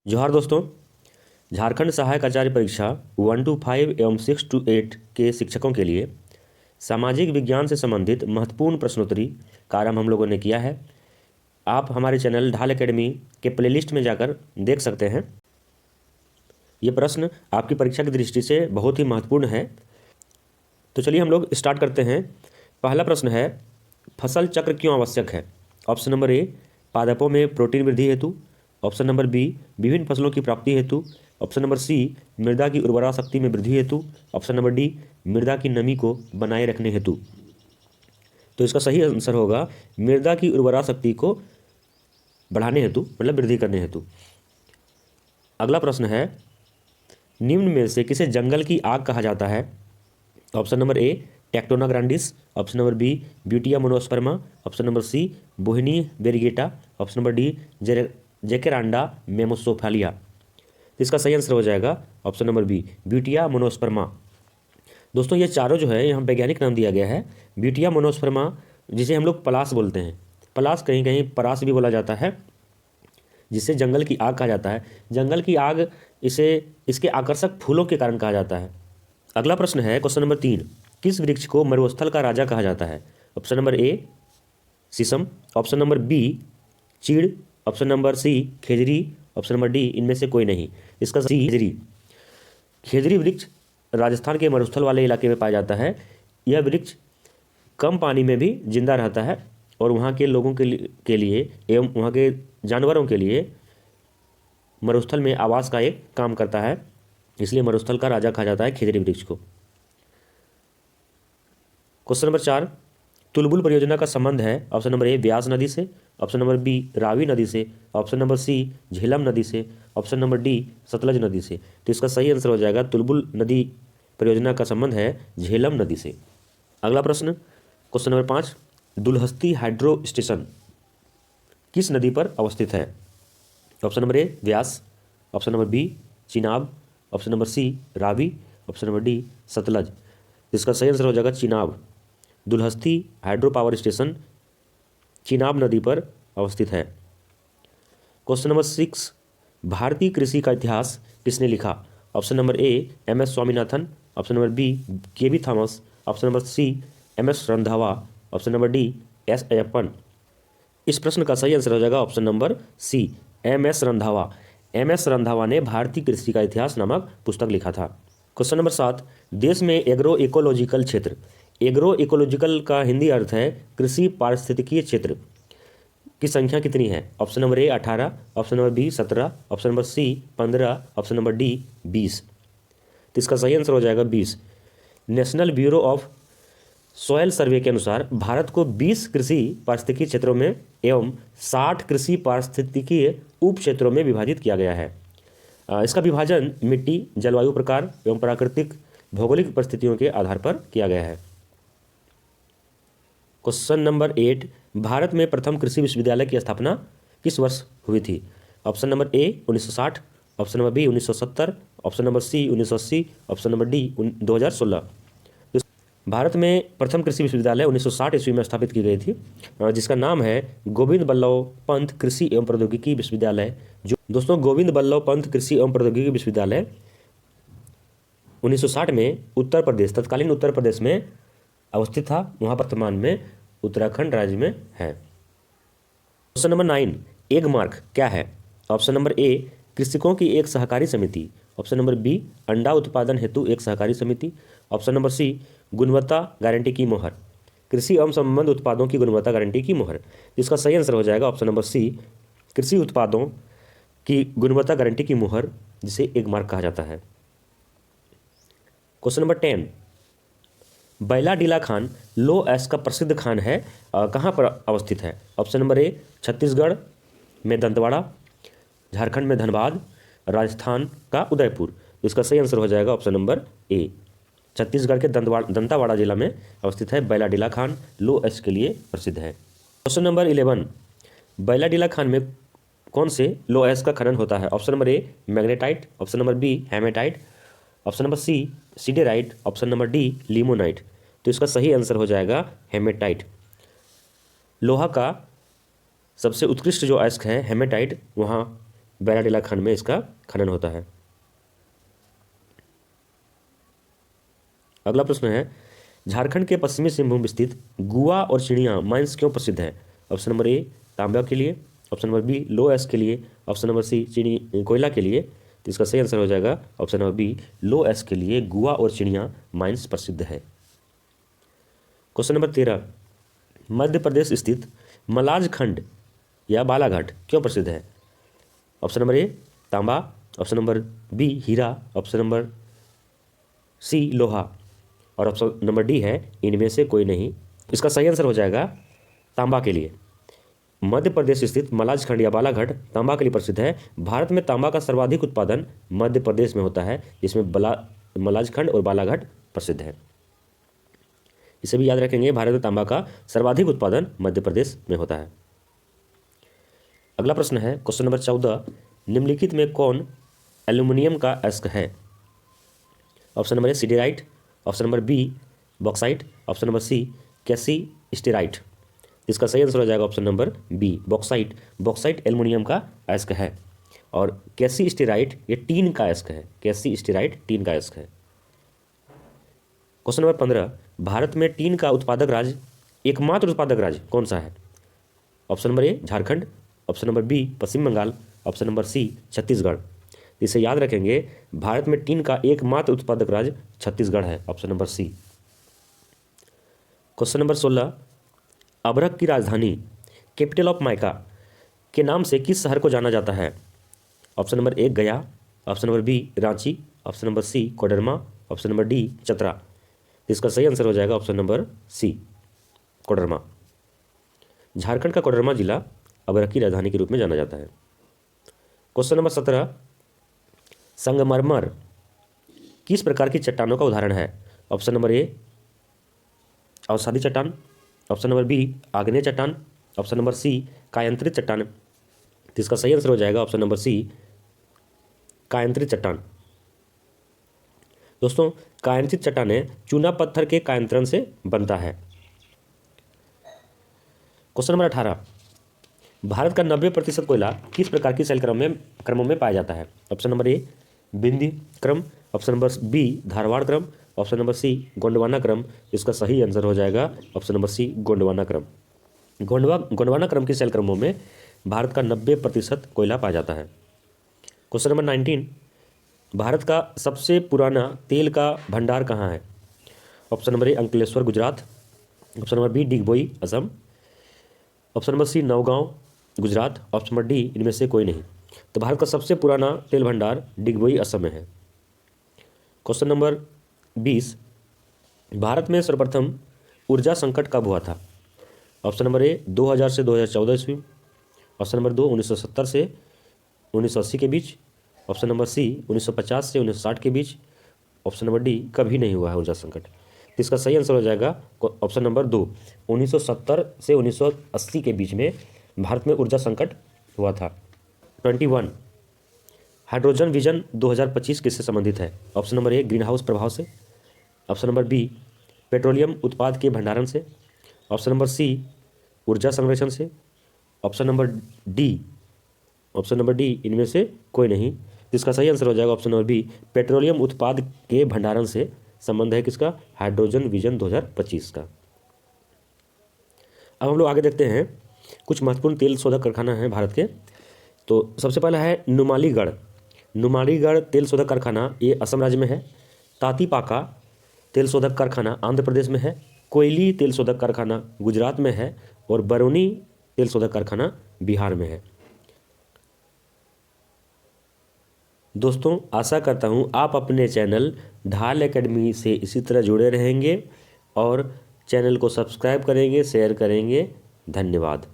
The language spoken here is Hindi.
जोहार दोस्तों। झारखंड सहायक आचार्य परीक्षा 1 to 5 एवं 6 to 8 के शिक्षकों के लिए सामाजिक विज्ञान से संबंधित महत्वपूर्ण प्रश्नोत्तरी का आरंभ हम लोगों ने किया है। आप हमारे चैनल ढाल एकेडमी के प्लेलिस्ट में जाकर देख सकते हैं। ये प्रश्न आपकी परीक्षा की दृष्टि से बहुत ही महत्वपूर्ण है। तो चलिए हम लोग स्टार्ट करते हैं। पहला प्रश्न है, फसल चक्र क्यों आवश्यक है? ऑप्शन नंबर ए, पादपों में प्रोटीन वृद्धि हेतु। ऑप्शन नंबर बी, विभिन्न फसलों की प्राप्ति हेतु। ऑप्शन नंबर सी, मृदा की उर्वरा शक्ति में वृद्धि हेतु। ऑप्शन नंबर डी, मृदा की नमी को बनाए रखने हेतु। तो इसका सही आंसर होगा मृदा की उर्वरा शक्ति को बढ़ाने हेतु, मतलब वृद्धि करने हेतु। अगला प्रश्न है, निम्न में से किसे जंगल की आग कहा जाता है? Option number A, Tectona grandis. Option number B, Butea monosperma. Option number C, Bauhinia variegata. Option number D, Jacaranda mimosifolia. तो इसका सही आंसर हो जाएगा option number B, Butea monosperma. दोस्तों ये चारों जो है यहाँ वैज्ञानिक नाम दिया गया है। ब्यूटिया मोनोस्पर्मा, जिसे हम लोग पलास बोलते हैं, पलास कहीं कहीं परास भी बोला जाता है, जिसे जंगल की आग कहा जाता है। जंगल की आग इसे इसके आकर्षक फूलों के कारण कहा जाता है। अगला प्रश्न है क्वेश्चन नंबर 3, किस वृक्ष को मरुस्थल का राजा कहा जाता है? ऑप्शन नंबर ए, शीशम। ऑप्शन नंबर बी, चीड़। ऑप्शन नंबर सी, खेजरी। ऑप्शन नंबर डी, इनमें से कोई नहीं। इसका सी, खेजरी। खेजरी वृक्ष राजस्थान के मरुस्थल वाले इलाके में पाया जाता है। यह वृक्ष कम पानी में भी जिंदा रहता है और वहाँ के लोगों के लिए एवं वहाँ के जानवरों के लिए मरुस्थल में आवास का एक काम करता है, इसलिए मरुस्थल का राजा कहा जाता है खेजरी वृक्ष को। क्वेश्चन नंबर 4, तुलबुल परियोजना का संबंध है? ऑप्शन नंबर ए, व्यास नदी से। ऑप्शन नंबर बी, रावी नदी से। ऑप्शन नंबर सी, झेलम नदी से। ऑप्शन नंबर डी, सतलज नदी से। तो इसका सही आंसर हो जाएगा तुलबुल नदी परियोजना का संबंध है झेलम नदी से। अगला प्रश्न question number 5, Dulhasti hydro station किस नदी पर अवस्थित है? Option number A, Beas. Option number B, Chenab. Option number C, Ravi. Option number D, Sutlej. इसका सही आंसर हो जाएगा Chenab. Dulhasti hydro power station Chenab नदी पर अवस्थित है। क्वेश्चन नंबर 6, भारतीय कृषि का इतिहास किसने लिखा? Option number A, M S. Swaminathan. Option number B, K V. Thomas. Option number C, M S. Randhawa. Option number D, S. Ayyappan. इस प्रश्न का सही आंसर हो जाएगा option number C, M S. Randhawa. M S. Randhawa ने भारतीय कृषि का इतिहास नामक पुस्तक लिखा था। क्वेश्चन नंबर 7, देश में एग्रो इकोलॉजिकल क्षेत्र, एग्रो इकोलॉजिकल का हिंदी अर्थ है कृषि पारिस्थितिकीय क्षेत्र, की संख्या कितनी है? Option number A, 18। Option number B, 17। Option number C, 15। Option number D, 20। तो इसका सही आंसर हो जाएगा 20। National Bureau of Soil Survey के अनुसार भारत को 20 कृषि पारिस्थितिकीय क्षेत्रों में एवं 60 कृषि पारिस्थितिकीय उप क्षेत्रों में विभाजित किया गया है। इसका विभाजन मिट्टी, जलवायु प्रकार एवं प्राकृतिक भौगोलिक परिस्थितियों के आधार पर किया गया है। क्वेश्चन नंबर 8, भारत में प्रथम कृषि विश्वविद्यालय की स्थापना किस वर्ष हुई थी? Option number A, 1960। Option number B, 1970। Option number C, 1980। Option number D, 2016। Bharat में प्रथम कृषि विश्वविद्यालय 1960 ईस्वी में स्थापित की गई थी, जिसका नाम है गोविंद बल्लभ पंत कृषि एवं प्रौद्योगिकी विश्वविद्यालय। जो दोस्तों गोविंद बल्लभ पंत कृषि एवं प्रौद्योगिकी विश्वविद्यालय 1960 में उत्तर प्रदेश, तत्कालीन उत्तर प्रदेश में अवस्थित था। वहाँ वर्तमान में उत्तराखंड राज्य में है। क्वेश्चन नंबर 9, एग मार्क क्या है? ऑप्शन नंबर ए, कृषकों की एक सहकारी समिति। ऑप्शन नंबर बी, अंडा उत्पादन हेतु एक सहकारी समिति। ऑप्शन नंबर सी, गुणवत्ता गारंटी की मोहर, कृषि एवं संबंध उत्पादों की गुणवत्ता गारंटी की मोहर। इसका सही आंसर हो जाएगा ऑप्शन नंबर सी, कृषि उत्पादों की गुणवत्ता गारंटी की मोहर, जिसे एग मार्क कहा जाता है। क्वेश्चन नंबर 10, बैलाडीला खान लो एस का प्रसिद्ध खान है, कहाँ पर अवस्थित है? ऑप्शन नंबर ए, छत्तीसगढ़ में दंतेवाड़ा, झारखंड में धनबाद, राजस्थान का उदयपुर। इसका सही आंसर हो जाएगा ऑप्शन नंबर ए, छत्तीसगढ़ के दंतेवाड़ा जिला में अवस्थित है। बैलाडीला खान लो एस के लिए प्रसिद्ध है। क्वेश्चन नंबर 11, बैलाडीला खान में कौन से लो एस का खनन होता है? Option number A, magnetite. Option number B, hematite. Option number C, siderite. Option number D, limonite. तो इसका सही आंसर हो जाएगा हेमेटाइट। लोहा का सबसे उत्कृष्ट जो अयस्क है हेमेटाइट, वहाँ बैराडेला खंड में इसका खनन होता है। अगला प्रश्न है, झारखंड के पश्चिमी सिंहभूम स्थित गुआ और चिड़िया माइंस क्यों प्रसिद्ध है? ऑप्शन नंबर ए तांबा के लिए, ऑप्शन नंबर बी लो एस के लिए, ऑप्शन नंबर सी चीनी कोयला के लिए। तो इसका सही आंसर हो जाएगा ऑप्शन नंबर बी लो एस के लिए गुआ और चिड़िया माइंस प्रसिद्ध है। क्वेश्चन नंबर 13, मध्य प्रदेश स्थित मलाज खंड या बालाघाट क्यों प्रसिद्ध है? ऑप्शन नंबर ए तांबा, ऑप्शन नंबर बी हीरा, ऑप्शन नंबर सी लोहा और ऑप्शन नंबर डी है इनमें से कोई नहीं। इसका सही आंसर हो जाएगा तांबा के लिए। मध्य प्रदेश स्थित मलाज खंड या बालाघाट तांबा के लिए प्रसिद्ध है। भारत में तांबा का सर्वाधिक उत्पादन मध्य प्रदेश में होता है, जिसमें मलाज खंड और बालाघाट प्रसिद्ध है। इसे भी याद रखेंगे, भारत में तांबा का सर्वाधिक उत्पादन मध्य प्रदेश में होता है। अगला प्रश्न है क्वेश्चन नंबर 14, निम्नलिखित में कौन एल्यूमिनियम का अयस्क है? Option number A siderite, option number B bauxite, option number C cassiterite. इसका सही आंसर हो जाएगा option number B bauxite. Bauxite aluminium का अयस्क है और कैसी स्टेराइट ये टीन का अयस्क है। कैसी स्टेराइट टीन का अयस्क है। क्वेश्चन नंबर 15, भारत में टीन का उत्पादक राज्य, एकमात्र उत्पादक राज्य कौन सा है? Option number A Jharkhand, option number B Paschim Bengal, option number C Chhattisgarh. इसे याद रखेंगे, भारत में टीन का एकमात्र उत्पादक राज्य छत्तीसगढ़ है, option number C. Question number 16, अभ्रक की राजधानी कैपिटल ऑफ माइका के नाम से किस शहर को जाना जाता है? Option number A Gaya, option number B Ranchi, option number C Koderma, option number D Chatra. इसका सही आंसर हो जाएगा option number C Koderma. Jharkhand का कोडरमा जिला अभ्रक की राजधानी के रूप में जाना जाता है। क्वेश्चन नंबर 17, संगमरमर किस प्रकार की चट्टानों का उदाहरण है? ऑप्शन नंबर ए अवसादी चट्टान, ऑप्शन नंबर बी आग्नेय चट्टान, ऑप्शन नंबर सी कायांतरित चट्टान। तो इसका सही आंसर हो जाएगा ऑप्शन नंबर सी कायांतरित चट्टान। दोस्तों, कायांतरित चट्टानें चूना पत्थर के कायांतरण से बनता है। क्वेश्चन नंबर 18, भारत का 90% कोयला किस प्रकार की शैल क्रमों में पाया जाता है? ऑप्शन नंबर ए बिंदी क्रम, ऑप्शन नंबर बी धारवाड़ क्रम, ऑप्शन नंबर सी गोंडवाना क्रम। इसका सही आंसर हो जाएगा ऑप्शन नंबर सी गोंडवाना क्रम। गोंडवाना क्रम के शैल क्रमों में भारत का 90% कोयला पाया जाता है। क्वेश्चन नंबर 19, भारत का सबसे पुराना तेल का भंडार कहाँ है? Option number A Ankleshwar Gujarat, option number B Digboi Assam, option number C Naugaon Gujarat, option number D इनमें से कोई नहीं। तो भारत का सबसे पुराना तेल भंडार डिगबोई असम में है। क्वेश्चन नंबर 20, भारत में सर्वप्रथम ऊर्जा संकट कब हुआ था? ऑप्शन नंबर ए 2000 से 2014 ईस्वी, ऑप्शन नंबर 2 1970 से 1980 के बीच, ऑप्शन नंबर सी 1950 से 1960 के बीच, ऑप्शन नंबर डी कभी नहीं हुआ है ऊर्जा संकट। तो इसका सही आंसर हो जाएगा ऑप्शन नंबर 2 1970 से 1980 के बीच में भारत में ऊर्जा संकट हुआ था। 21, हाइड्रोजन विजन 2025 किससे संबंधित है? ऑप्शन नंबर ए ग्रीन हाउस प्रभाव से, ऑप्शन नंबर बी पेट्रोलियम उत्पाद के भंडारण से, ऑप्शन नंबर सी ऊर्जा संरक्षण से, ऑप्शन नंबर डी इनमें से कोई नहीं। इसका सही आंसर हो जाएगा ऑप्शन नंबर बी पेट्रोलियम उत्पाद के भंडारण से संबंध है किसका? हाइड्रोजन विजन 2025 का। अब हम लोग आगे देखते हैं कुछ महत्वपूर्ण तेल शोधक कारखाना है भारत के। तो सबसे पहला है नुमालीगढ़ तेल शोधक कारखाना, ये असम राज्य में है। तातीपाका तेल शोधक कारखाना आंध्र प्रदेश में है। कोयली तेल शोधक कारखाना गुजरात में है और बरौनी तेल शोधक कारखाना बिहार में है। दोस्तों, आशा करता हूँ आप अपने चैनल ढाल एकेडमी से इसी तरह जुड़े रहेंगे और चैनल को सब्सक्राइब करेंगे, शेयर करेंगे। धन्यवाद।